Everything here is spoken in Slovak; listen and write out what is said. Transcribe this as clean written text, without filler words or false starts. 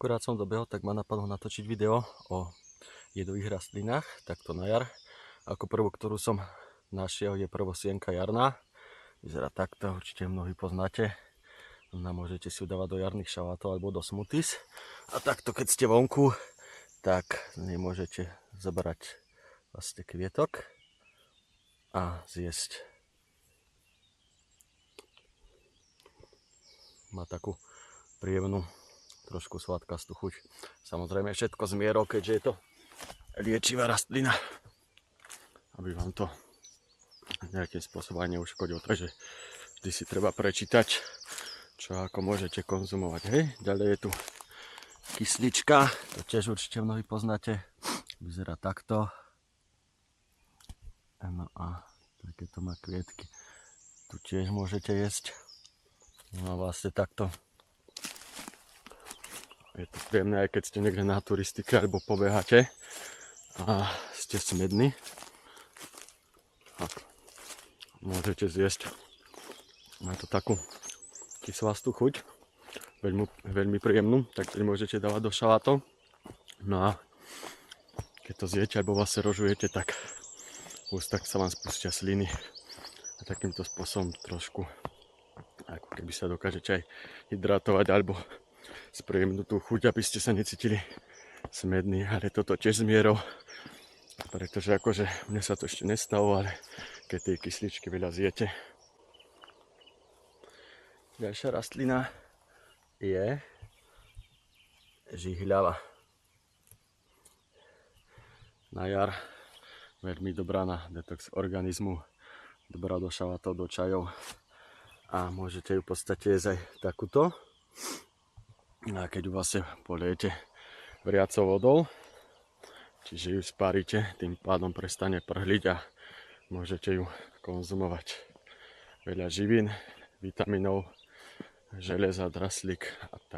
Akurát som dobehol, tak ma napadlo natočiť video o jedových rastlinách, takto na jar. Ako prvú, ktorú som našiel, je prvosienka jarná. Vyzerá takto, určite mnohí poznáte. Môžete si ju dávať do jarných šalátov alebo do smoothies. A takto, keď ste vonku, tak z nej môžete zobrať vlastne kvietok a zjesť. Má takú príjemnú, trošku sladkastú chuť. Samozrejme všetko s mierou, keďže je to liečivá rastlina, aby vám to nejakým spôsobom neuškodilo. Takže vždy si treba prečítať, čo ako môžete konzumovať. Hej? Ďalej je tu kyslička, to tiež určite mnohí poznáte. Vyzerá takto. No a takéto má kvietky. Tu tiež môžete jesť. No a vlastne takto. Je to príjemné, aj keď ste niekde na turistike alebo pobehate a ste smední. Môžete zjesť. Má to takú kyslastú chuť, veľmi príjemnú, tak môžete dávať do šalátov. No a keď to zjete alebo vlastne rožujete, tak v ústach sa vám spustia sliny a takýmto spôsobom trošku ako keby sa dokážete aj hydratovať alebo spríjemnú tú chuť, aby ste sa necítili smední, ale toto tiež s mierou, pretože akože mne sa to ešte nestalo, ale keď tej kysličky veľa zjete. Ďalšia rastlina je žihľava. Na jar veľmi dobrá na detox organizmu, dobrá do šalátov, do čajov a môžete ju v podstate jesť aj takúto. A keď ju vlastne poliete vriacou vodou, čiže ju spárite, tým pádom prestane prhliť a môžete ju konzumovať. Veľa živín, vitamínov, železa, draslík a tak.